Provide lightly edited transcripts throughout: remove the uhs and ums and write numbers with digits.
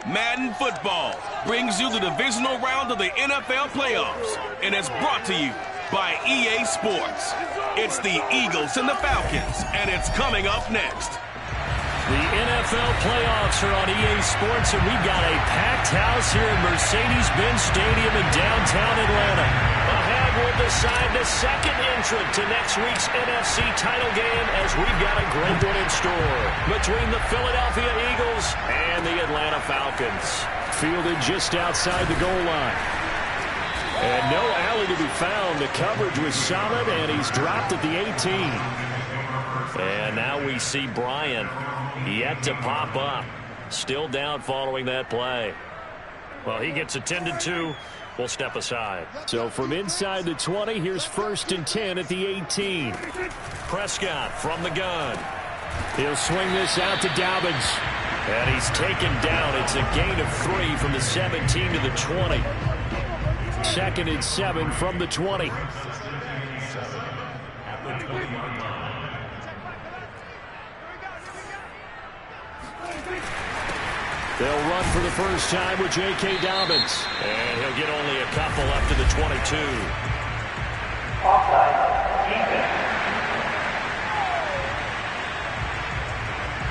Madden Football brings you the divisional round of the NFL playoffs, and it's brought to you by EA Sports. It's the Eagles and the Falcons, and it's coming up next. The NFL playoffs are on EA Sports, and we've got a packed house here at Mercedes-Benz Stadium in downtown Atlanta. Ahead, we'll decide the second entrant to next week's NFC title game, as we've got a great one in store between the Philadelphia Eagles and the Atlanta Falcons. Fielded just outside the goal line. And no alley to be found. The coverage was solid, and he's dropped at the 18. And now we see Brian yet to pop up. Still down following that play. Well, he gets attended to. We'll step aside. So from inside the 20, here's 1st and 10 at the 18. Prescott from the gun. He'll swing this out to Dobbins. And he's taken down. It's a gain of 3 from the 17 to the 20. 2nd and 7 from the 20. They'll run for the first time with J.K. Dobbins. And he'll get only a couple up to the 22.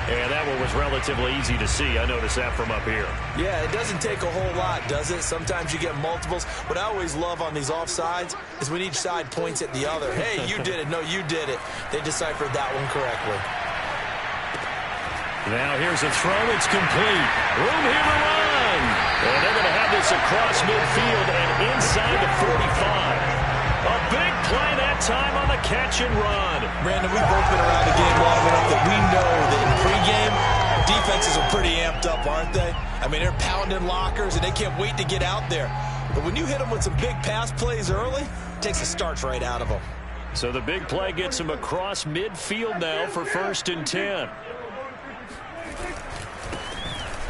And that one was relatively easy to see. I noticed that from up here. Yeah, it doesn't take a whole lot, does it? Sometimes you get multiples. What I always love on these offsides is when each side points at the other. Hey, you did it. No, you did it. They deciphered that one correctly. Now here's a throw. It's complete. Room here to run. And they're going to have this across midfield and inside the 45. A big play that time on the catch and run. Brandon, we've both been around the game long enough that we know that in pregame, defenses are pretty amped up, aren't they? I mean, they're pounding lockers, and they can't wait to get out there. But when you hit them with some big pass plays early, it takes the starch right out of them. So the big play gets him across midfield now for 1st and 10.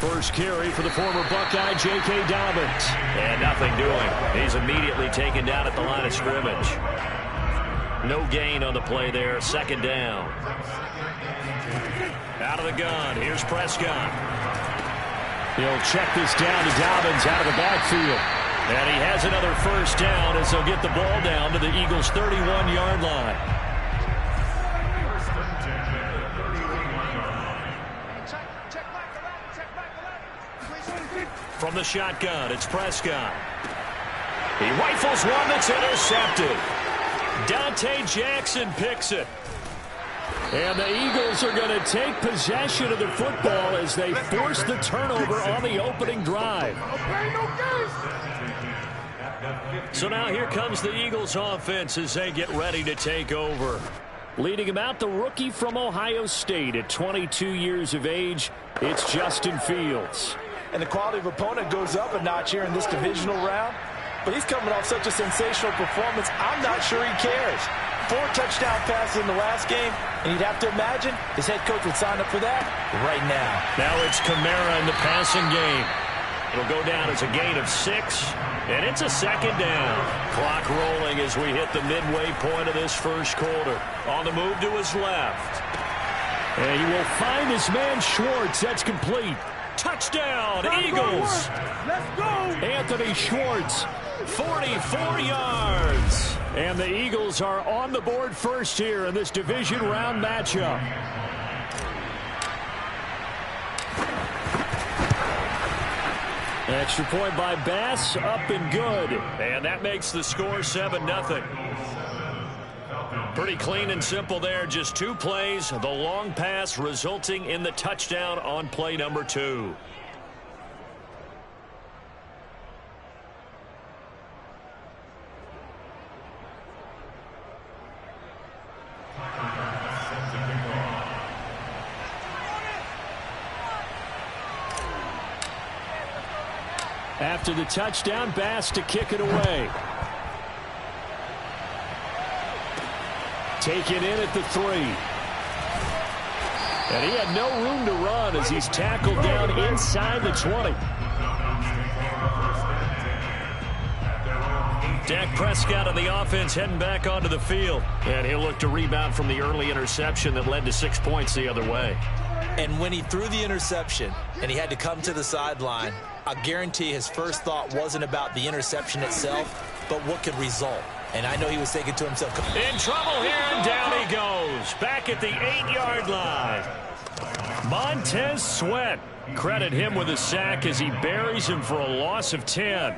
First carry for the former Buckeye, J.K. Dobbins. And nothing doing. He's immediately taken down at the line of scrimmage. No gain on the play there. 2nd down. Out of the gun. Here's Prescott. He'll check this down to Dobbins out of the backfield. And he has another 1st down as they'll get the ball down to the Eagles' 31-yard line. From the shotgun, it's Prescott. He rifles one that's intercepted. Dante Jackson picks it. And the Eagles are going to take possession of the football as they force the turnover on the opening drive. So now here comes the Eagles offense as they get ready to take over. Leading him out, the rookie from Ohio State at 22 years of age, it's Justin Fields. And the quality of opponent goes up a notch here in this divisional round. But he's coming off such a sensational performance, I'm not sure he cares. 4 touchdown passes in the last game, and you'd have to imagine his head coach would sign up for that right now. Now it's Kamara in the passing game. It'll go down as a gain of 6, and it's a 2nd down. Clock rolling as we hit the midway point of this first quarter. On the move to his left. And he will find his man Schwartz. That's complete. Touchdown, Eagles. Let's go. Anthony Schwartz, 44 yards. And the Eagles are on the board first here in this division round matchup. Extra point by Bass, up and good. And that makes the score 7-0. Pretty clean and simple there. Just 2 plays. The long pass resulting in the touchdown on play number 2. After the touchdown, Bass to kick it away. Taken in at the 3. And he had no room to run as he's tackled down inside the 20. Dak Prescott of the offense heading back onto the field. And he'll look to rebound from the early interception that led to 6 points the other way. And when he threw the interception and he had to come to the sideline, I guarantee his first thought wasn't about the interception itself, but what could result. And I know he was thinking to himself, in trouble here, and down he goes. Back at the 8-yard line. Montez Sweat. Credit him with a sack as he buries him for a loss of 10.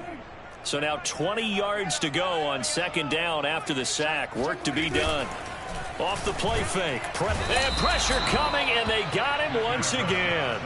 So now 20 yards to go on second down after the sack. Work to be done. Off the play fake. And pressure coming, and they got him once again.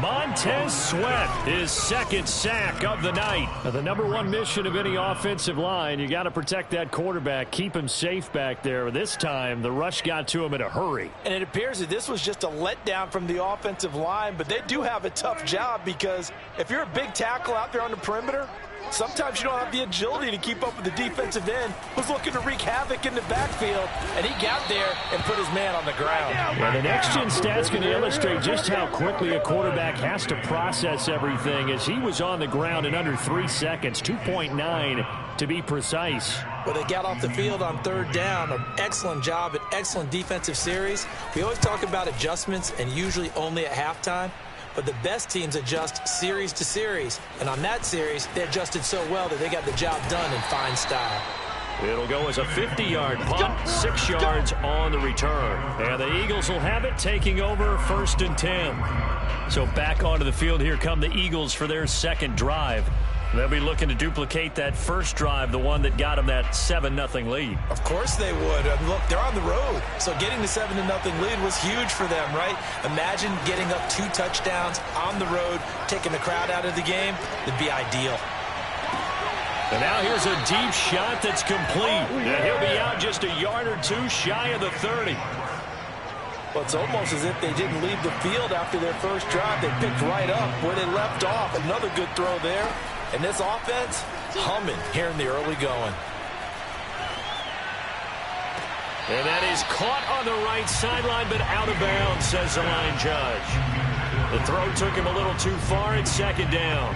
Montez Sweat, his second sack of the night. Now, the #1 mission of any offensive line, you got to protect that quarterback, keep him safe back there. This time, the rush got to him in a hurry. And it appears that this was just a letdown from the offensive line, but they do have a tough job because if you're a big tackle out there on the perimeter, sometimes you don't have the agility to keep up with the defensive end who's looking to wreak havoc in the backfield, and he got there and put his man on the ground. Yeah, the next-gen stat's going to illustrate just how quickly a quarterback has to process everything as he was on the ground in under 3 seconds, 2.9 to be precise. Well, they got off the field on third down. An excellent job, an excellent defensive series. We always talk about adjustments and usually only at halftime. But the best teams adjust series to series. And on that series, they adjusted so well that they got the job done in fine style. It'll go as a 50-yard punt, 6 yards on the return. And the Eagles will have it, taking over 1st and 10. So back onto the field, here come the Eagles for their second drive. They'll be looking to duplicate that first drive, the one that got them that 7-0 lead. Of course they would. Look, they're on the road, so getting the 7-0 lead was huge for them, right? Imagine getting up 2 touchdowns on the road, taking the crowd out of the game. It'd be ideal. And now here's a deep shot that's complete. And he'll be out just a yard or 2 shy of the 30. Well, it's almost as if they didn't leave the field after their first drive. They picked right up where they left off. Another good throw there. And this offense, humming here in the early going. And that is caught on the right sideline, but out of bounds, says the line judge. The throw took him a little too far at second down.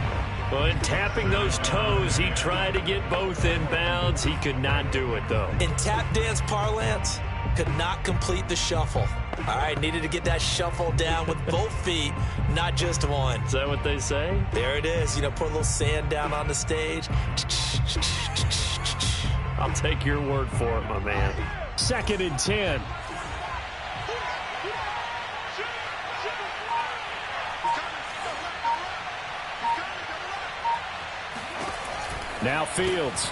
But tapping those toes, he tried to get both in bounds. He could not do it, though. In tap dance parlance, could not complete the shuffle. All right, needed to get that shuffle down with both feet, not just one. Is that what they say? There it is. You know, put a little sand down on the stage. I'll take your word for it, my man. 2nd and 10. Now Fields.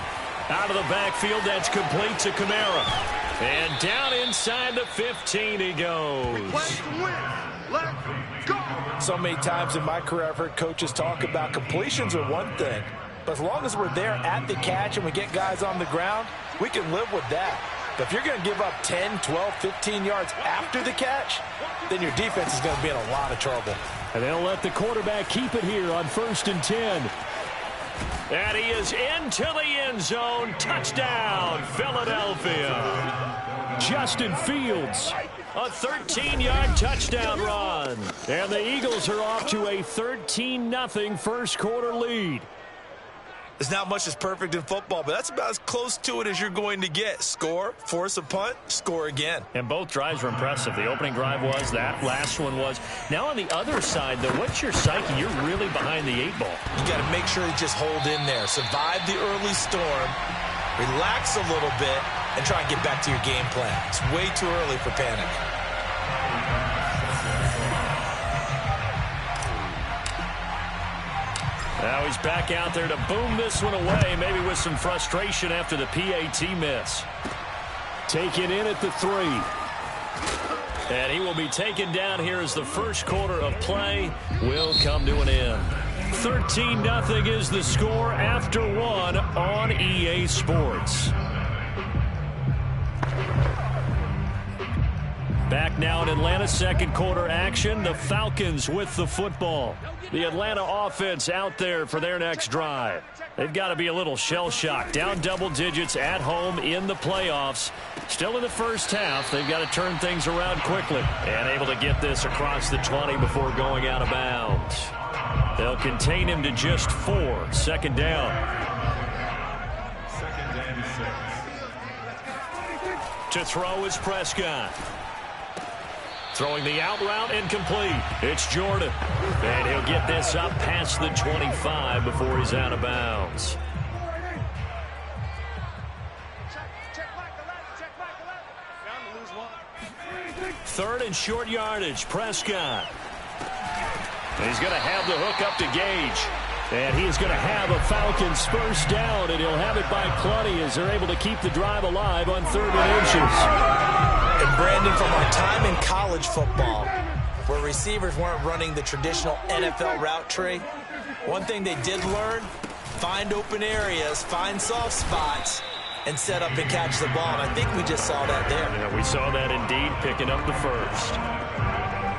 Out of the backfield, that's complete to Kamara. And down inside the 15 he goes. So many times in my career I've heard coaches talk about completions are one thing, but as long as we're there at the catch and we get guys on the ground, we can live with that. But if you're going to give up 10, 12, 15 yards after the catch, then your defense is going to be in a lot of trouble. And they'll let the quarterback keep it here on 1st and 10. And he is into the end zone. Touchdown, Philadelphia. Justin Fields, a 13-yard touchdown run. And the Eagles are off to a 13-0 first quarter lead. There's not much that's perfect in football, but that's about as close to it as you're going to get. Score, force a punt, score again. And both drives were impressive. The opening drive was, that last one was. Now on the other side, though, what's your psyche? You're really behind the 8 ball. You got to make sure you just hold in there. Survive the early storm, relax a little bit, and try and get back to your game plan. It's way too early for panic. Now he's back out there to boom this one away, maybe with some frustration after the PAT miss. Taken in at the 3. And he will be taken down here as the first quarter of play will come to an end. 13-0 is the score after 1 on EA Sports. Back now in Atlanta, second quarter action. The Falcons with the football. The Atlanta offense out there for their next drive. They've got to be a little shell-shocked. Down double digits at home in the playoffs. Still in the first half. They've got to turn things around quickly. And able to get this across the 20 before going out of bounds. They'll contain him to just 4. Second down. To throw is Prescott. Throwing the out route incomplete. It's Jordan. And he'll get this up past the 25 before he's out of bounds. Third and short yardage. Prescott. He's going to have the hook up to Gage. And he is going to have a Falcons first down, and he'll have it by plenty as they're able to keep the drive alive on 3rd and inches. And Brandon, from our time in college football, where receivers weren't running the traditional NFL route tree, one thing they did learn, find open areas, find soft spots, and set up and catch the ball. And I think we just saw that there. Yeah, we saw that indeed, picking up the first.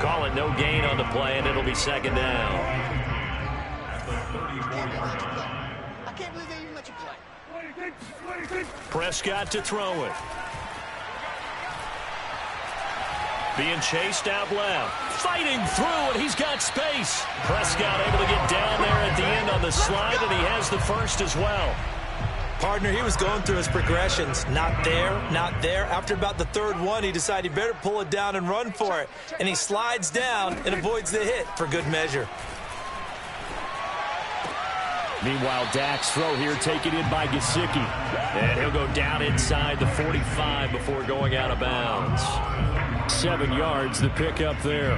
Call it no gain on the play, and it'll be 2nd down. I can't believe they even let you play. Prescott to throw it. Being chased out left. Fighting through, and he's got space. Prescott able to get down there at the end on the slide, and he has the first as well. Partner, he was going through his progressions. Not there, not there. After about the 3rd one, he decided he better pull it down and run for it. And he slides down and avoids the hit for good measure. Meanwhile, Dak's throw here taken in by Gesicki. And he'll go down inside the 45 before going out of bounds. 7 yards, the pickup there.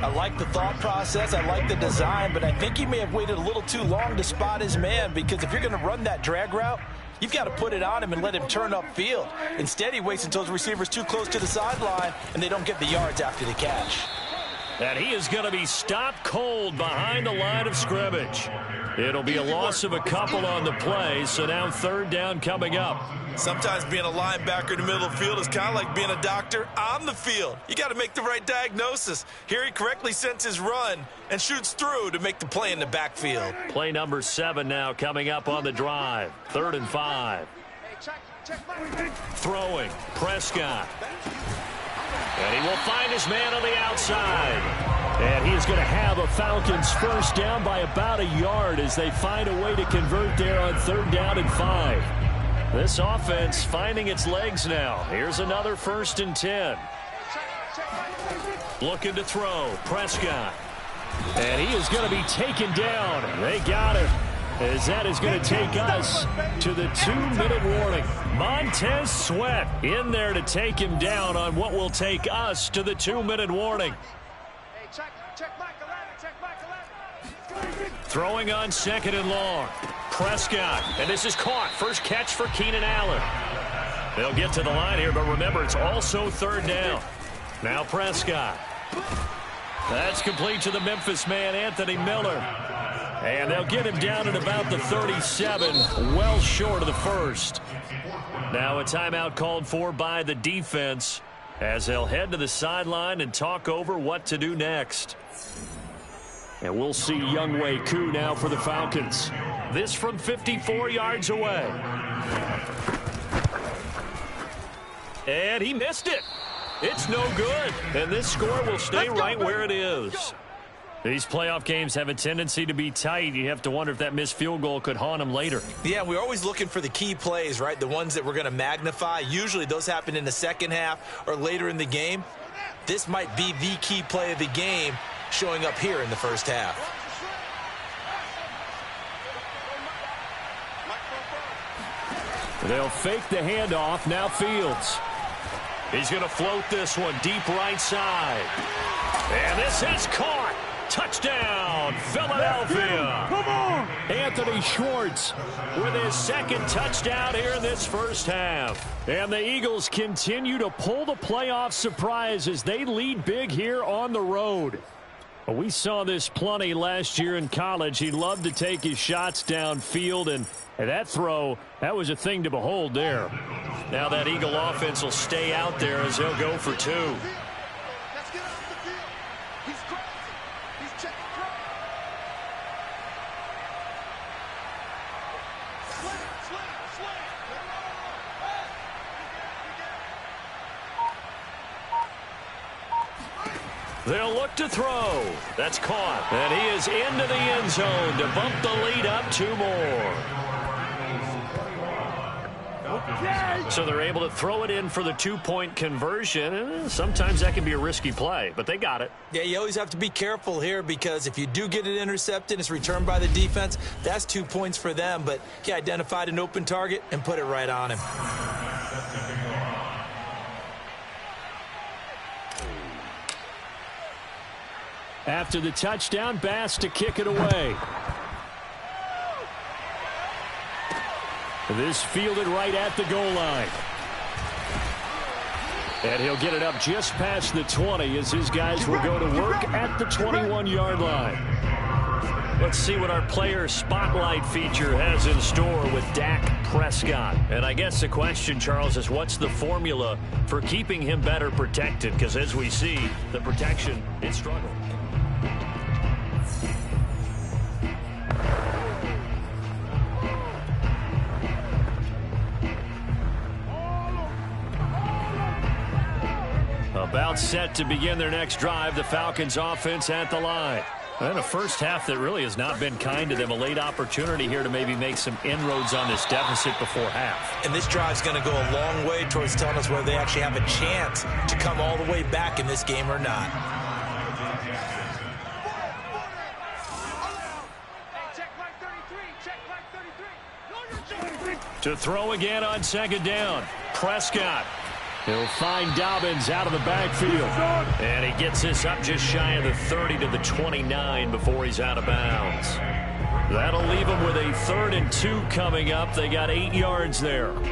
I like the thought process. I like the design, but I think he may have waited a little too long to spot his man, because if you're going to run that drag route, you've got to put it on him and let him turn upfield. Instead, he waits until his receiver's too close to the sideline, and they don't get the yards after the catch. And he is going to be stopped cold behind the line of scrimmage. It'll be a loss of a couple on the play, so now 3rd down coming up. Sometimes being a linebacker in the middle of the field is kind of like being a doctor on the field. You got to make the right diagnosis. Here he correctly sends his run and shoots through to make the play in the backfield. Play number 7 now coming up on the drive. 3rd and 5. Throwing. Prescott. And he will find his man on the outside. And he is going to have a Falcons first down by about a yard as they find a way to convert there on 3rd down and 5. This offense finding its legs now. Here's another 1st and 10. Looking to throw. Prescott. And he is going to be taken down. They got him. As that is going to take us to the 2-minute warning. Montez Sweat in there to take him down on what will take us to the 2-minute warning. Throwing on 2nd and long. Prescott, and this is caught. First catch for Keenan Allen. They'll get to the line here, but remember, it's also 3rd down. Now Prescott. That's complete to the Memphis man, Anthony Miller. And they'll get him down at about the 37, well short of the first. Now a timeout called for by the defense as they'll head to the sideline and talk over what to do next. And we'll see Younghoe Koo now for the Falcons. This from 54 yards away. And he missed it. It's no good. And this score will stay right where it is. These playoff games have a tendency to be tight. You have to wonder if that missed field goal could haunt them later. Yeah, we're always looking for the key plays, right? The ones that we're going to magnify. Usually those happen in the second half or later in the game. This might be the key play of the game showing up here in the first half. They'll fake the handoff. Now Fields. He's going to float this one deep right side. And this is caught. Touchdown, Philadelphia. Come on. Anthony Schwartz with his 2nd touchdown here in this first half. And the Eagles continue to pull the playoff surprise as they lead big here on the road. We saw this plenty last year in college. He loved to take his shots downfield, and that throw, that was a thing to behold there. Now that Eagle offense will stay out there as they'll go for 2. They'll look to throw. That's caught. And he is into the end zone to bump the lead up 2 more. So they're able to throw it in for the two-point conversion. Sometimes that can be a risky play, but they got it. Yeah, you always have to be careful here because if you do get it intercepted, it's returned by the defense. That's 2 points for them, but he identified an open target and put it right on him. After the touchdown, Bass to kick it away. This fielded right at the goal line. And he'll get it up just past the 20 as his guys will go to work at the 21-yard line. Let's see what our player spotlight feature has in store with Dak Prescott. And I guess the question, Charles, is what's the formula for keeping him better protected? Because as we see, the protection is struggling. About set to begin their next drive, the Falcons offense at the line. And a first half that really has not been kind to them. A late opportunity here to maybe make some inroads on this deficit before half. And this drive's going to go a long way towards telling us whether they actually have a chance to come all the way back in this game or not. To throw again on second down. Prescott. He'll find Dobbins out of the backfield. And he gets this up just shy of the 30 to the 29 before he's out of bounds. That'll leave him with a 3rd and 2 coming up. They got 8 yards there. Let's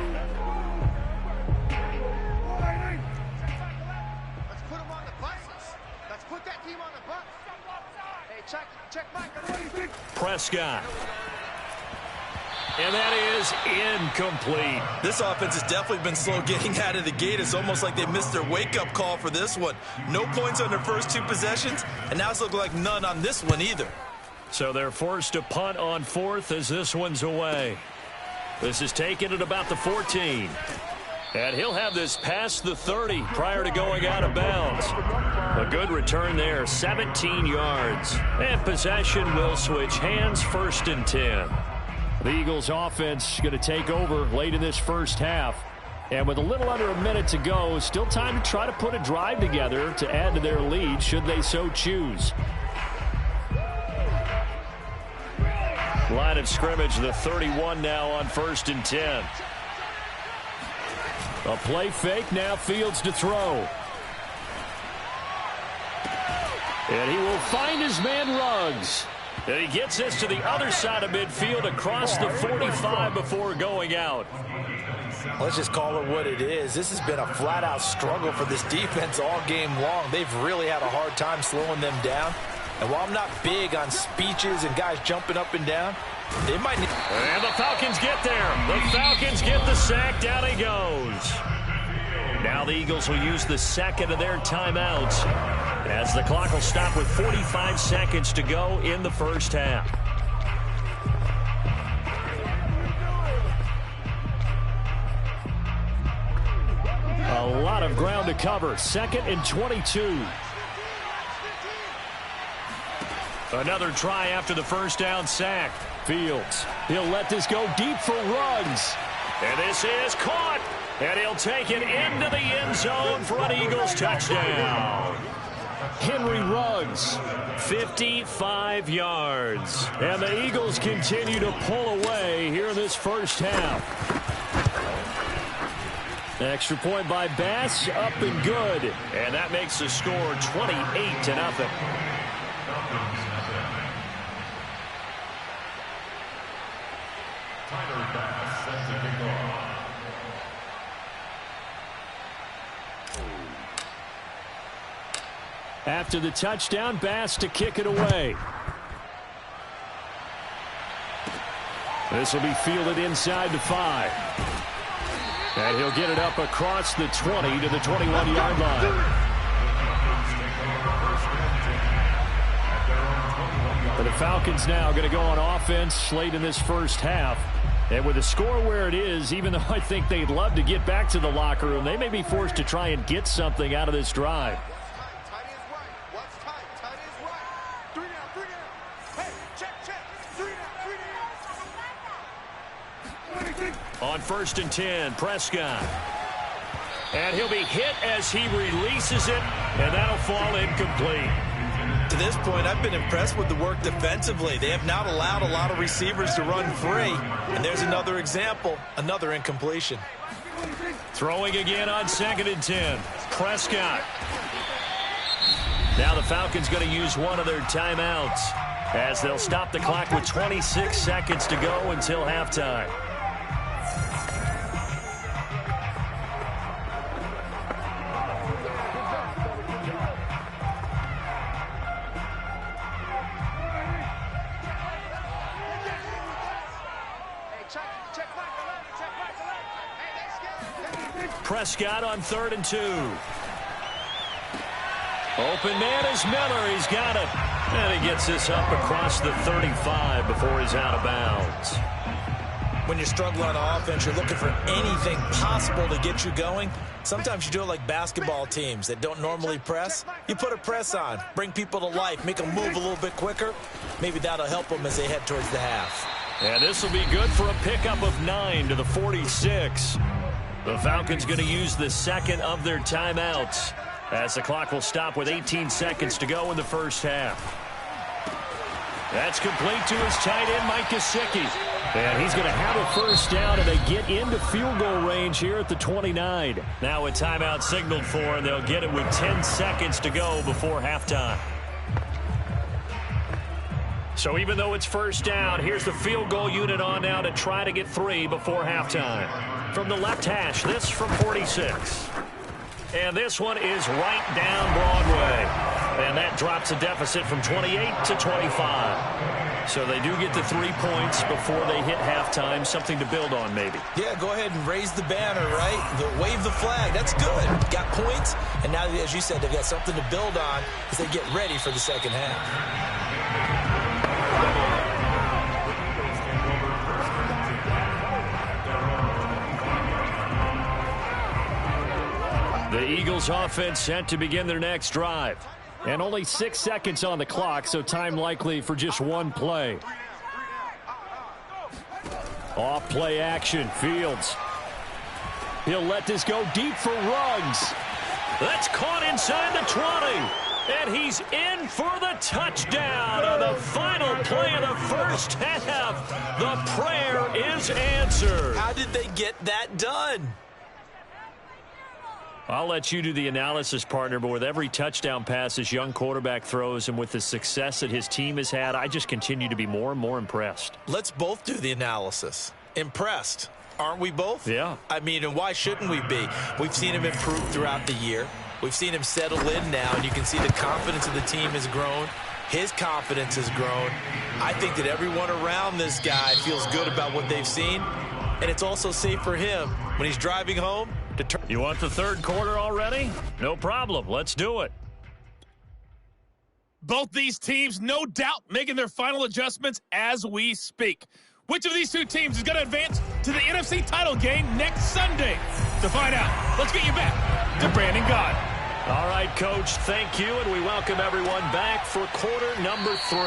put him on the buses. Let's put that team on the bus. Hey, check Mike. Prescott. And that is incomplete. This offense has definitely been slow getting out of the gate. It's almost like they missed their wake-up call for this one. No points on their first 2 possessions, and now it's looking like none on this one either. So they're forced to punt on 4th as this one's away. This is taken at about the 14. And he'll have this past the 30 prior to going out of bounds. A good return there, 17 yards. And possession will switch hands, 1st and 10. The Eagles offense going to take over late in this first half. And with a little under a minute to go, still time to try to put a drive together to add to their lead should they so choose. Line of scrimmage, the 31 now on 1st and 10. A play fake, now Fields to throw. And he will find his man Ruggs. And he gets this to the other side of midfield across the 45 before going out. Let's just call it what it is. This has been a flat-out struggle for this defense all game long. They've really had a hard time slowing them down. And while I'm not big on speeches and guys jumping up and down, they might need... And the Falcons get there. The Falcons get the sack. Down he goes. Now the Eagles will use the second of their timeouts as the clock will stop with 45 seconds to go in the first half. A lot of ground to cover. 2nd and 22. Another try after the first down sack. Fields. He'll let this go deep for Ruggs. And this is caught. And he'll take it into the end zone for an Eagles touchdown. Henry Ruggs, 55 yards. And the Eagles continue to pull away here in this first half. Extra point by Bass, up and good. And that makes the score 28-0. After the touchdown, Bass to kick it away. This will be fielded inside the 5. And he'll get it up across the 20 to the 21-yard line. But the Falcons now going to go on offense late in this first half. And with the score where it is, even though I think they'd love to get back to the locker room, they may be forced to try and get something out of this drive. On 1st and 10, Prescott. And he'll be hit as he releases it, and that'll fall incomplete. To this point, I've been impressed with the work defensively. They have not allowed a lot of receivers to run free. And there's another example, another incompletion. Throwing again on 2nd and 10. Prescott. Now the Falcons going to use one of their timeouts as they'll stop the clock with 26 seconds to go until halftime. Prescott on 3rd and 2. Open man is Miller. He's got it. And he gets this up across the 35 before he's out of bounds. When you're struggling on offense, you're looking for anything possible to get you going. Sometimes you do it like basketball teams that don't normally press. You put a press on, bring people to life, make them move a little bit quicker. Maybe that'll help them as they head towards the half. And this will be good for a pickup of 9 to the 46. The Falcons going to use the second of their timeouts as the clock will stop with 18 seconds to go in the first half. That's complete to his tight end, Mike Gesicki. And he's going to have a first down, and they get into field goal range here at the 29. Now a timeout signaled for, and they'll get it with 10 seconds to go before halftime. So even though it's first down, here's the field goal unit on now to try to get 3 before halftime. From the left hash, this from 46. And this one is right down Broadway. And that drops a deficit from 28 to 25. So they do get the 3 points before they hit halftime. Something to build on, maybe. Yeah, go ahead and raise the banner, right? Wave the flag. That's good. Got points. And now, as you said, they've got something to build on as they get ready for the second half. The Eagles offense set to begin their next drive. And only 6 seconds on the clock, so time likely for just one play. Off play action, Fields. He'll let this go deep for Ruggs. That's caught inside the 20. And he's in for the touchdown on the final play of the first half. The prayer is answered. How did they get that done? I'll let you do the analysis, partner, but with every touchdown pass this young quarterback throws and with the success that his team has had, I just continue to be more and more impressed. Let's both do the analysis. Impressed. Aren't we both? Yeah. I mean, and why shouldn't we be? We've seen him improve throughout the year. We've seen him settle in now, and you can see the confidence of the team has grown. His confidence has grown. I think that everyone around this guy feels good about what they've seen, and it's also safe for him when he's driving home. You want the third quarter already? No problem. Let's do it. Both these teams, no doubt, making their final adjustments as we speak. Which of these two teams is going to advance to the NFC title game next Sunday? To find out, let's get you back to Brandon Gaudin. All right, Coach, thank you, and we welcome everyone back for quarter number 3.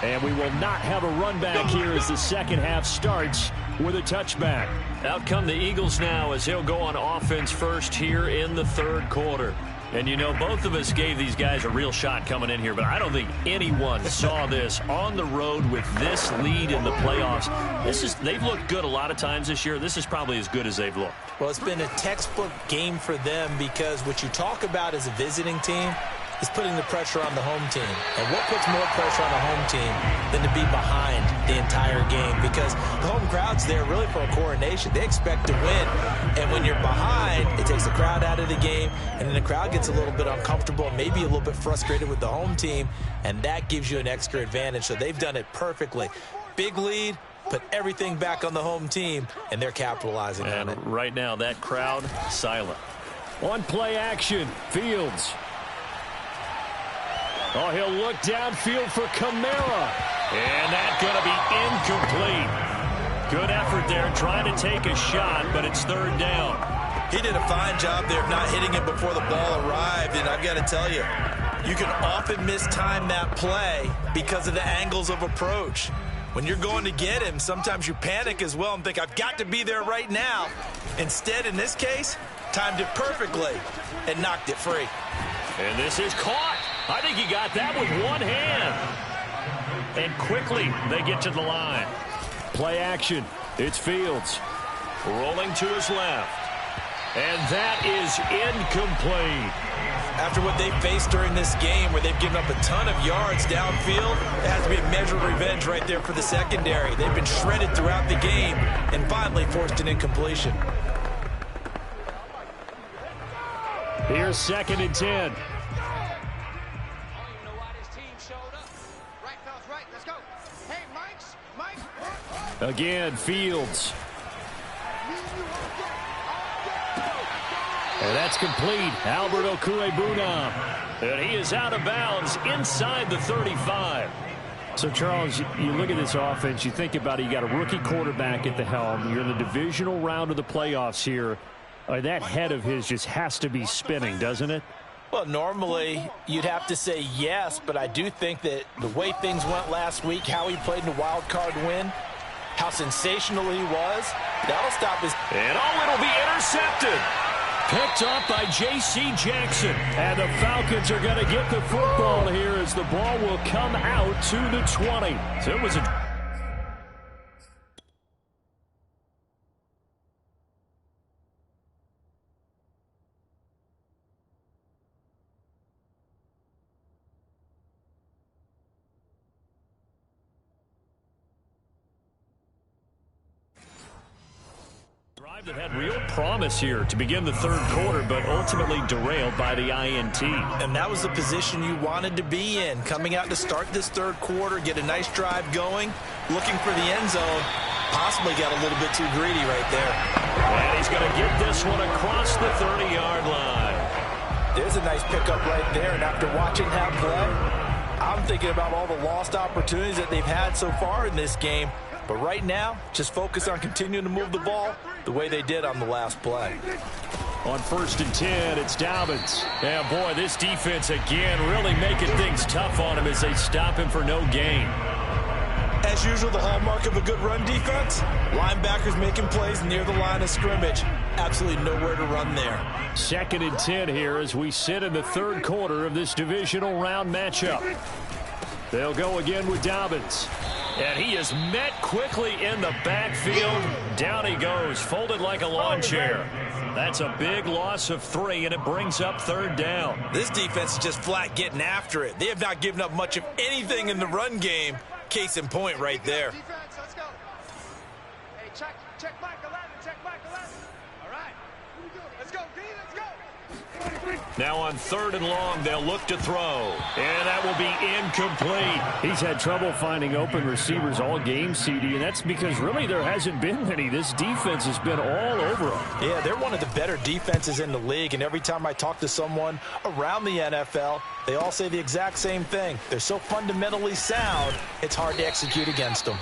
And we will not have a run back here as the second half starts with a touchback. Out come the Eagles now as he'll go on offense first here in the third quarter. And, you know, both of us gave these guys a real shot coming in here, but I don't think anyone saw this on the road with this lead in the playoffs. They've looked good a lot of times this year. This is probably as good as they've looked. Well, it's been a textbook game for them because what you talk about as a visiting team is putting the pressure on the home team. And what puts more pressure on a home team than to be behind the entire game? Because the home crowd's there really for a coronation. They expect to win. And when you're behind, it takes the crowd out of the game, and then the crowd gets a little bit uncomfortable, maybe a little bit frustrated with the home team, and that gives you an extra advantage. So they've done it perfectly. Big lead, put everything back on the home team, and they're capitalizing on it. Right now, that crowd, silent. On play action, Fields. Oh, he'll look downfield for Kamara. And that's going to be incomplete. Good effort there trying to take a shot, but it's third down. He did a fine job there of not hitting it before the ball arrived, and I've got to tell you, you can often mistime that play because of the angles of approach. When you're going to get him, sometimes you panic as well and think, I've got to be there right now. Instead, in this case, timed it perfectly and knocked it free. And this is caught. I think he got that with one hand. And quickly, they get to the line. Play action. It's Fields. Rolling to his left. And that is incomplete. After what they faced during this game where they've given up a ton of yards downfield, it has to be a measure of revenge right there for the secondary. They've been shredded throughout the game and finally forced an incompletion. Here's 2nd and 10. Again, Fields. And that's complete. Albert Okwuegbunam. And he is out of bounds inside the 35. So, Charles, you look at this offense, you think about it, you got a rookie quarterback at the helm. You're in the divisional round of the playoffs here. That head of his just has to be spinning, doesn't it? Well, normally you'd have to say yes, but I do think that the way things went last week, how he played in the wild card win, how sensational he was, that'll stop his... And it'll be intercepted. Picked up by J.C. Jackson. And the Falcons are going to get the football here as the ball will come out to the 20. So it was a... that had real promise here to begin the third quarter, but ultimately derailed by the INT. And that was the position you wanted to be in, coming out to start this third quarter, get a nice drive going, looking for the end zone, possibly got a little bit too greedy right there. And he's going to get this one across the 30-yard line. There's a nice pickup right there, and after watching that play, I'm thinking about all the lost opportunities that they've had so far in this game. But right now, just focus on continuing to move the ball the way they did on the last play. On 1st and 10, it's Dobbins. Yeah, boy, this defense again really making things tough on him as they stop him for no gain. As usual, the hallmark of a good run defense, linebackers making plays near the line of scrimmage. Absolutely nowhere to run there. 2nd and 10 here as we sit in the third quarter of this divisional round matchup. They'll go again with Dobbins. And he is met quickly in the backfield. Down he goes, folded like a lawn chair. That's a big loss of 3, and it brings up 3rd down. This defense is just flat getting after it. They have not given up much of anything in the run game. Case in point right there. Let's go. Hey, check back 11, check back 11. All right. Let's go, D, let's go. Now on 3rd and long, they'll look to throw. And that will be incomplete. He's had trouble finding open receivers all game, CD, and that's because really there hasn't been many. This defense has been all over them. Yeah, they're one of the better defenses in the league, and every time I talk to someone around the NFL, they all say the exact same thing. They're so fundamentally sound, it's hard to execute against them.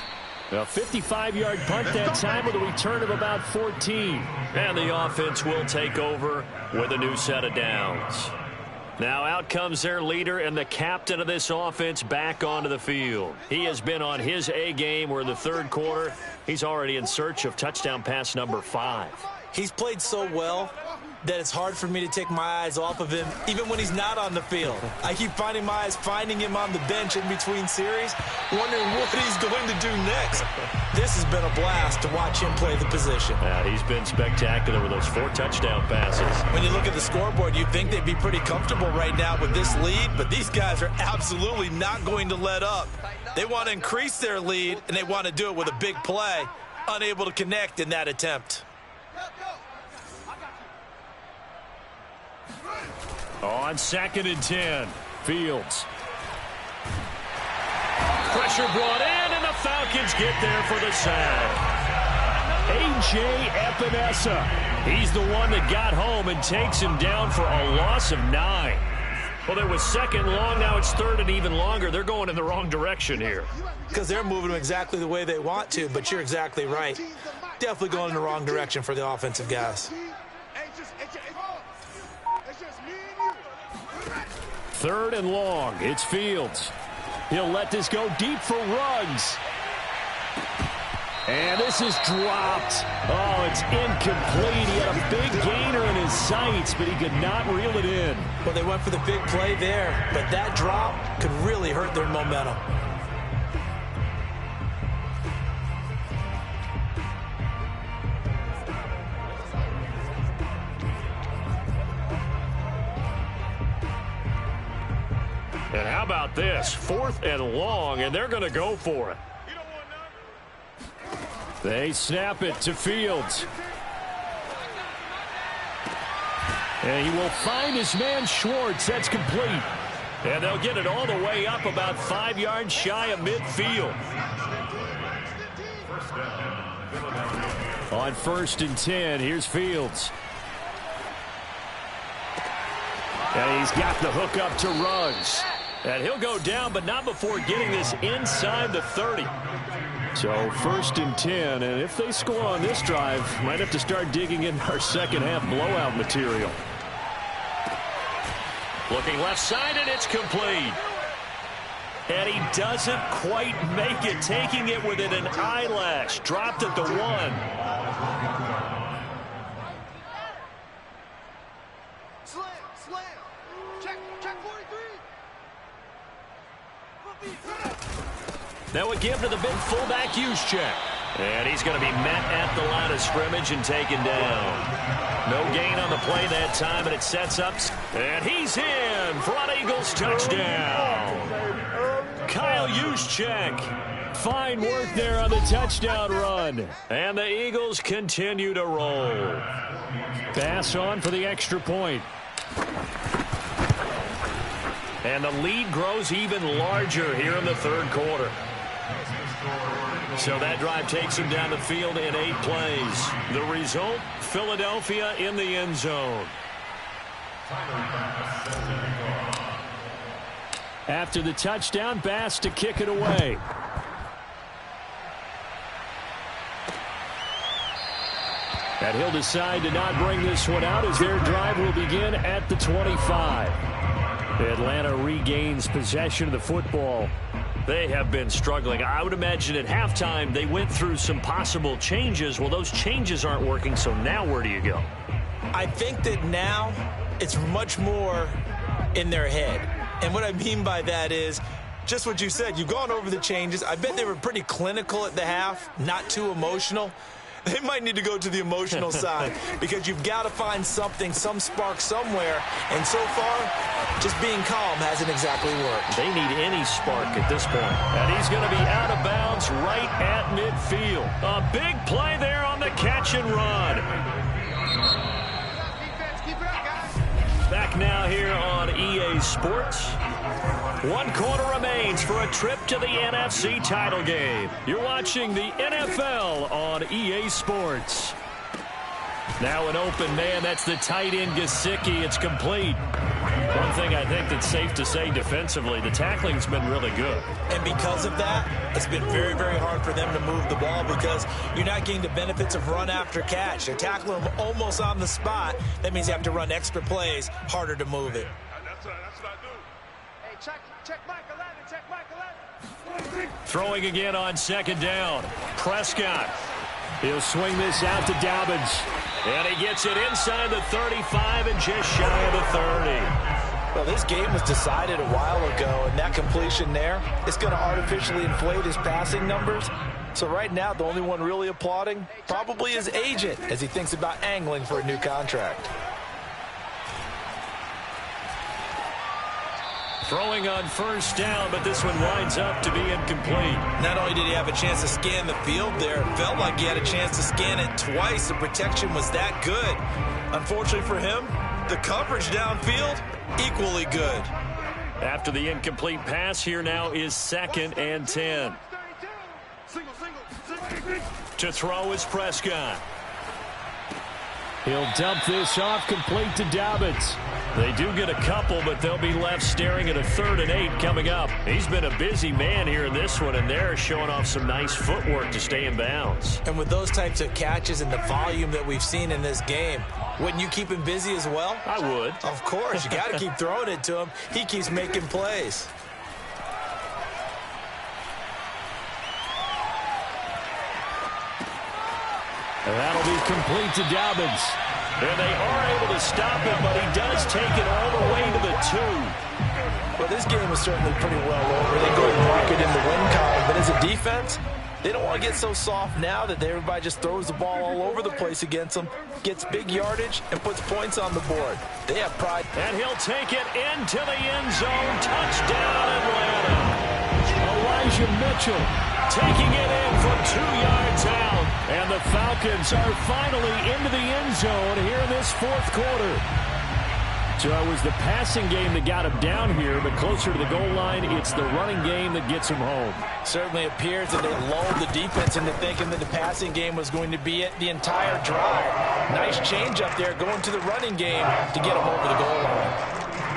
A 55-yard punt that time with a return of about 14. And the offense will take over with a new set of downs. Now out comes their leader and the captain of this offense back onto the field. He has been on his A game. We're in the third quarter. He's already in search of touchdown pass number 5. He's played so well that it's hard for me to take my eyes off of him, even when he's not on the field. I keep finding my eyes finding him on the bench in between series, wondering what he's going to do next. This has been a blast to watch him play the position. Yeah, he's been spectacular with those 4 touchdown passes. When you look at the scoreboard, you'd think they'd be pretty comfortable right now with this lead, but these guys are absolutely not going to let up. They want to increase their lead, and they want to do it with a big play, unable to connect in that attempt. On 2nd and 10, Fields. Pressure brought in, and the Falcons get there for the sack. A.J. Epinesa. He's the one that got home and takes him down for a loss of 9. Well, there was 2nd long, now it's 3rd and even longer. They're going in the wrong direction here. Because they're moving them exactly the way they want to, but you're exactly right. Definitely going in the wrong direction for the offensive guys. 3rd and long, it's Fields. He'll let this go deep for Ruggs. And this is dropped. Oh, it's incomplete. He had a big gainer in his sights, but he could not reel it in. Well, they went for the big play there, but that drop could really hurt their momentum. And how about this? 4th and long, and they're going to go for it. They snap it to Fields. And he will find his man Schwartz. That's complete. And they'll get it all the way up about 5 yards shy of midfield. On 1st and 10, here's Fields. And he's got the hook up to Ruggs. And he'll go down, but not before getting this inside the 30. So 1st and 10, and if they score on this drive, might have to start digging in our second half blowout material. Looking left side, and it's complete. And he doesn't quite make it, taking it within an eyelash. Dropped at the 1. Slam. Check 43. That would give to the big fullback Juszczyk. And he's going to be met at the line of scrimmage and taken down. No gain on the play that time, and it sets up. And he's in for an Eagles touchdown. Kyle Juszczyk. Fine work there on the touchdown run. And the Eagles continue to roll. Pass on for the extra point. And the lead grows even larger here in the 3rd quarter. So that drive takes him down the field in 8 plays. The result, Philadelphia in the end zone. After the touchdown, Bass to kick it away. And he'll decide to not bring this one out as their drive will begin at the 25. Atlanta regains possession of the football. They have been struggling. I would imagine at halftime they went through some possible changes. Well, those changes aren't working, so now where do you go? I think that now it's much more in their head. And what I mean by that is just what you said. You've gone over the changes. I bet they were pretty clinical at the half, not too emotional. They might need to go to the emotional side because you've got to find something, some spark somewhere. And so far, just being calm hasn't exactly worked. They need any spark at this point. And he's going to be out of bounds right at midfield. A big play there on the catch and run. Back now here on EA Sports. 1 quarter remains for a trip to the NFC title game. You're watching the NFL on EA Sports. Now an open man. That's the tight end Gesicki. It's complete. One thing I think that's safe to say defensively, the tackling's been really good. And because of that, it's been very, very hard for them to move the ball because you're not getting the benefits of run after catch. They're tackling them almost on the spot. That means you have to run extra plays, harder to move it. That's what I do. Hey, check Mike 11, check Mike 11. Throwing again on 2nd down. Prescott. He'll swing this out to Dobbins. And he gets it inside the 35 and just shy of the 30. Well, this game was decided a while ago, and that completion there is going to artificially inflate his passing numbers. So right now, the only one really applauding probably his agent as he thinks about angling for a new contract. Throwing on 1st down, but this one winds up to be incomplete. Not only did he have a chance to scan the field there, it felt like he had a chance to scan it twice. The protection was that good. Unfortunately for him, the coverage downfield, equally good. After the incomplete pass, here now is 2nd and 10. To throw is Prescott. He'll dump this off, complete to Dobbins. They do get a couple, but they'll be left staring at a 3rd and 8 coming up. He's been a busy man here in this one, and they're showing off some nice footwork to stay in bounds. And with those types of catches and the volume that we've seen in this game, wouldn't you keep him busy as well? I would. Of course. You got to keep throwing it to him. He keeps making plays. And that'll be complete to Dobbins. And they are able to stop him, but he does take it all the way to the 2. Well, this game is certainly pretty well over. They go and mark it in the win column, but as a defense, they don't want to get so soft now that everybody just throws the ball all over the place against them, gets big yardage, and puts points on the board. They have pride. And he'll take it into the end zone. Touchdown, Atlanta. Elijah Mitchell taking it in from 2 yards out. And the Falcons are finally into the end zone here in this fourth quarter. So it was the passing game that got him down here, but closer to the goal line, it's the running game that gets him home. Certainly appears that they lulled the defense into thinking that the passing game was going to be it the entire drive. Nice change up there going to the running game to get him over the goal line.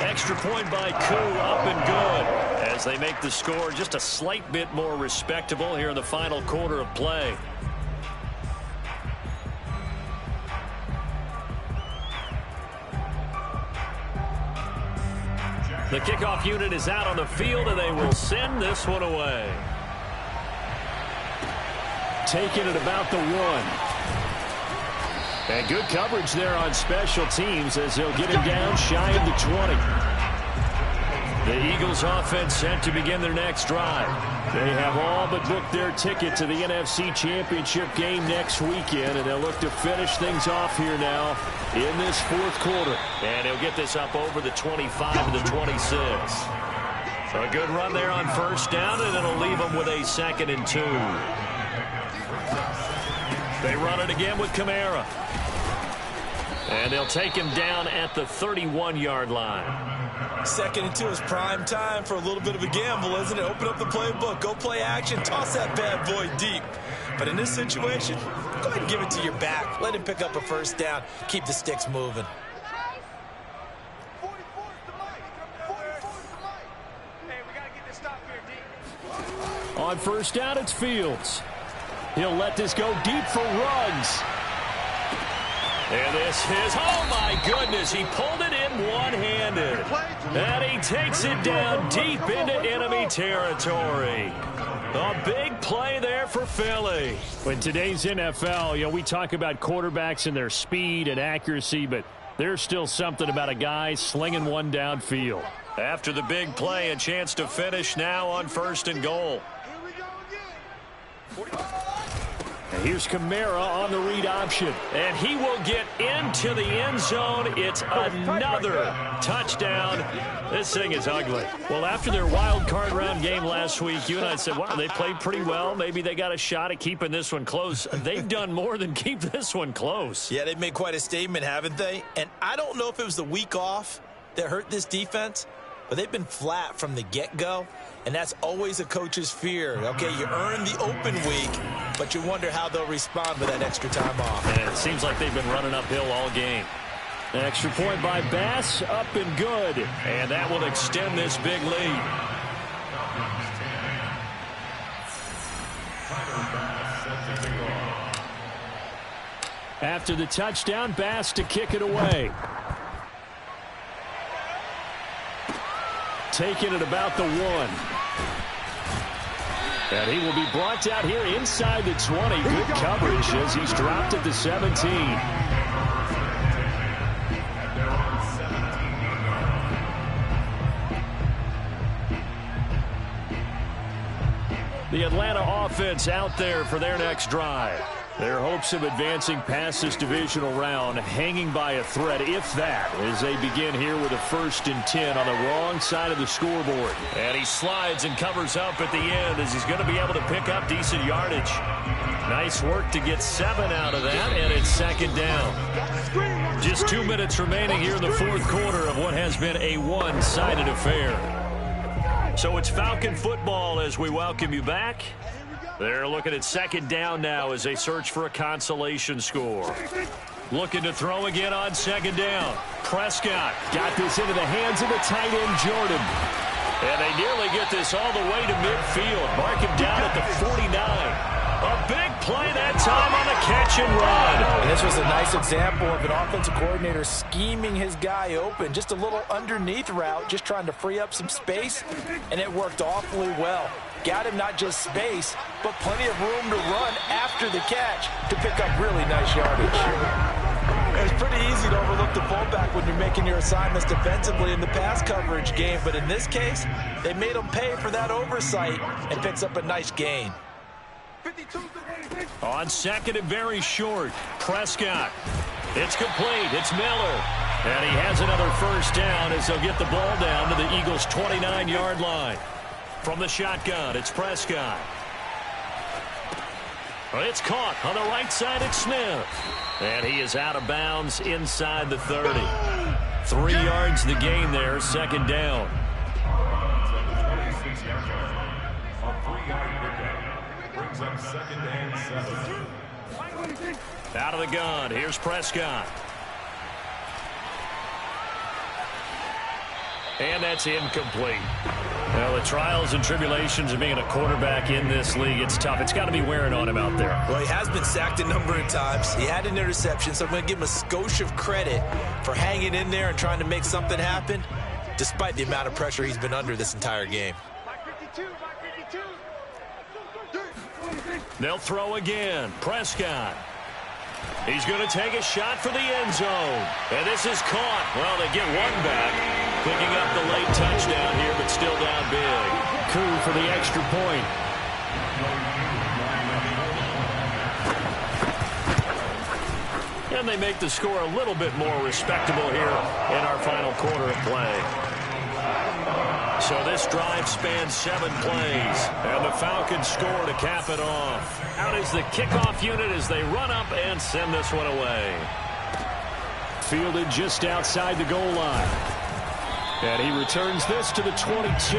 Extra point by Koo, up and good, as they make the score just a slight bit more respectable here in the final quarter of play. The kickoff unit is out on the field, and they will send this one away. Taking it about the 1. And good coverage there on special teams as they'll get him down shy of the 20. The Eagles offense set to begin their next drive. They have all but booked their ticket to the NFC Championship game next weekend, and they'll look to finish things off here now in this fourth quarter. And he'll get this up over the 25 to the 26. So a good run there on first down, and it'll leave them with a 2nd and 2. They run it again with Kamara. And they'll take him down at the 31-yard line. 2nd and 2 is prime time for a little bit of a gamble, isn't it? Open up the playbook, go play action, toss that bad boy deep. But in this situation, go ahead and give it to your back. Let him pick up a first down. Keep the sticks moving. On first down, it's Fields. He'll let this go deep for Ruggs. And this is, oh my goodness, he pulled it in one-handed. And he takes it down deep into enemy territory. A big play there for Philly. In today's NFL, we talk about quarterbacks and their speed and accuracy, but there's still something about a guy slinging one downfield. After the big play, a chance to finish now on 1st and goal. And here's Kamara on the read option. And he will get into the end zone. It's another touchdown. This thing is ugly. Well, after their wild card round game last week, you and I said, wow, they played pretty well. Maybe they got a shot at keeping this one close. They've done more than keep this one close. Yeah, they've made quite a statement, haven't they? And I don't know if it was the week off that hurt this defense, but they've been flat from the get-go. And that's always a coach's fear. Okay, you earn the open week, but you wonder how they'll respond with that extra time off. And it seems like they've been running uphill all game. An extra point by Bass, up and good. And that will extend this big lead. After the touchdown, Bass to kick it away. Taking it about the 1. And he will be brought out here inside the 20. Good coverage as he's dropped at the 17. The Atlanta offense out there for their next drive. Their hopes of advancing past this divisional round hanging by a thread, if that, as they begin here with a 1st and 10 on the wrong side of the scoreboard. And he slides and covers up at the end as he's going to be able to pick up decent yardage. Nice work to get 7 out of that, and it's 2nd down. Just 2 minutes remaining here in the fourth quarter of what has been a one-sided affair. So it's Falcon football as we welcome you back. They're looking at 2nd down now as they search for a consolation score. Looking to throw again on 2nd down. Prescott got this into the hands of the tight end, Jordan. And they nearly get this all the way to midfield. Mark him down at the 49. A big play that time on the catch and run. And this was a nice example of an offensive coordinator scheming his guy open. Just a little underneath route, just trying to free up some space, and it worked awfully well. got him not just space, but plenty of room to run after the catch to pick up really nice yardage. It's pretty easy to overlook the fullback when you're making your assignments defensively in the pass coverage game, but in this case, they made him pay for that oversight and picks up a nice gain. On second and very short, Prescott. It's complete. It's Miller. And he has another first down as they'll get the ball down to the Eagles' 29-yard line. From the shotgun, it's Prescott. It's caught on the right side. It's Smith. And he is out of bounds inside the 30. 3 yards the gain there, second down. Out of the gun, here's Prescott. And that's incomplete. Well, the trials and tribulations of being a quarterback in this league, it's tough. It's got to be wearing on him out there. Well, he has been sacked a number of times. He had an interception, so I'm going to give him a skosh of credit for hanging in there and trying to make something happen, despite the amount of pressure he's been under this entire game. They'll throw again. Prescott. He's going to take a shot for the end zone. And this is caught. Well, they get one back. Picking up the late touchdown here, but still down big. Coup for the extra point. And they make the score a little bit more respectable here in our final quarter of play. So this drive spans 7 plays, and the Falcons score to cap it off. Out is the kickoff unit as they run up and send this one away. Fielded just outside the goal line. And he returns this to the 22.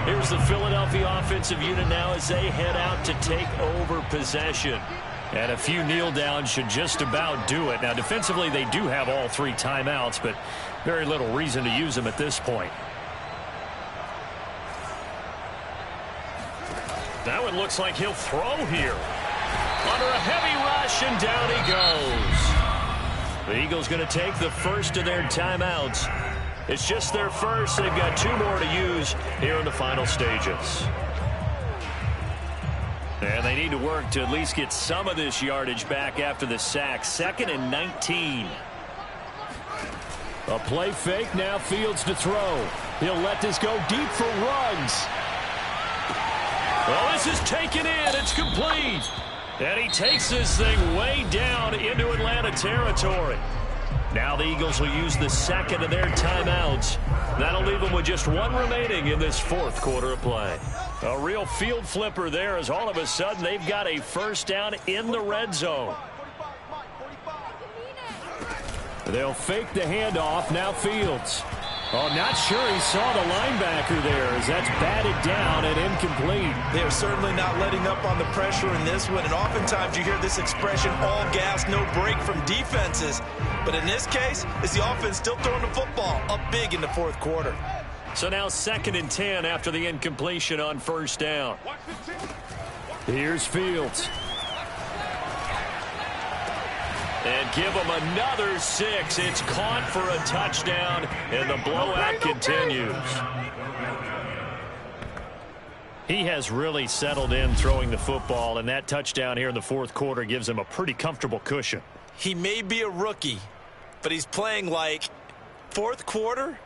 Here's the Philadelphia offensive unit now as they head out to take over possession. And a few kneel downs should just about do it. Now, defensively, they do have all 3 timeouts, but very little reason to use them at this point. Now it looks like he'll throw here. Under a heavy rush, and down he goes. The Eagles going to take the first of their timeouts. It's just their first. They've got 2 more to use here in the final stages. And they need to work to at least get some of this yardage back after the sack. 2nd and 19. A play fake. Now Fields to throw. He'll let this go deep for Ruggs. Well, this is taken in. It's complete. And he takes this thing way down into Atlanta territory. Now the Eagles will use the second of their timeouts. That'll leave them with just 1 remaining in this 4th quarter of play. A real field flipper there as all of a sudden they've got a first down in the red zone. They'll fake the handoff. Now Fields. Oh, not sure he saw the linebacker there as that's batted down and incomplete. They're certainly not letting up on the pressure in this one, and oftentimes you hear this expression, all gas, no break from defenses. But in this case, it's the offense still throwing the football up big in the 4th quarter. So now 2nd and 10 after the incompletion on first down. Here's Fields. And give him another 6. It's caught for a touchdown, and the blowout continues. He has really settled in throwing the football, and that touchdown here in the 4th quarter gives him a pretty comfortable cushion. He may be a rookie, but he's playing like 4th quarter,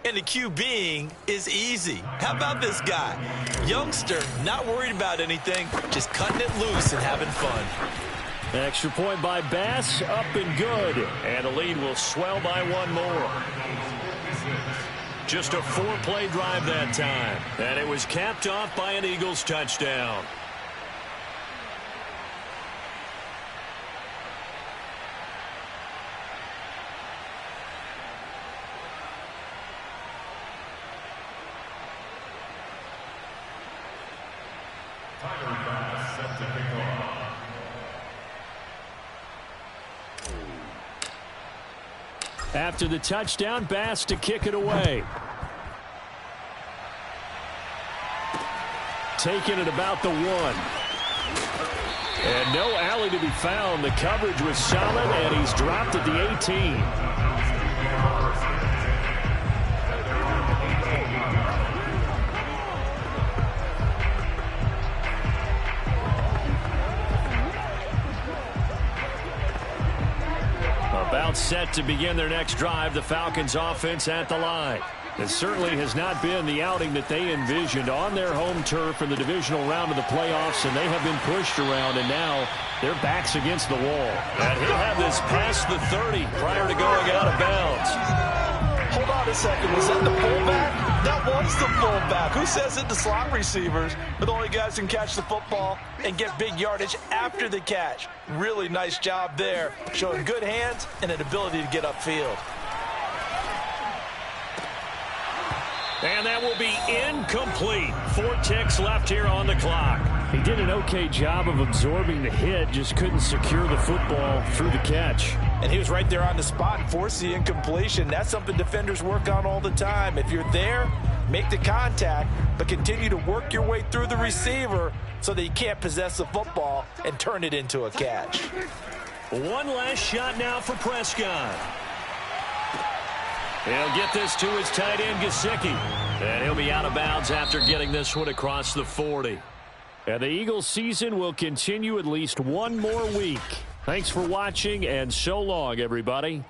and the QBing is easy. How about this guy? Youngster, not worried about anything, just cutting it loose and having fun. Extra point by Bass, up and good. And the lead will swell by 1 more. Just a 4-play drive that time. And it was capped off by an Eagles touchdown. After the touchdown, Bass to kick it away. Taking it about the 1. And no alley to be found. The coverage was solid, and he's dropped at the 18. timeout set to begin their next drive. The Falcons offense at the line. It certainly has not been the outing that they envisioned on their home turf in the divisional round of the playoffs, and they have been pushed around, and now their back's against the wall. And he'll have this past the 30 prior to going out of bounds. Hold on a second. Was that the fullback? That was the fullback. Who says it? The slot receivers are the only guys who can catch the football and get big yardage after the catch. Really nice job there, showing good hands and an ability to get upfield. And that will be incomplete. 4 ticks left here on the clock. He did an okay job of absorbing the hit, just couldn't secure the football through the catch. And he was right there on the spot and forced the incompletion. That's something defenders work on all the time. If you're there, make the contact, but continue to work your way through the receiver so that you can't possess the football and turn it into a catch. One last shot now for Prescott. He'll get this to his tight end, Gesicki. And he'll be out of bounds after getting this one across the 40. And the Eagles season will continue at least one more week. Thanks for watching, and so long, everybody.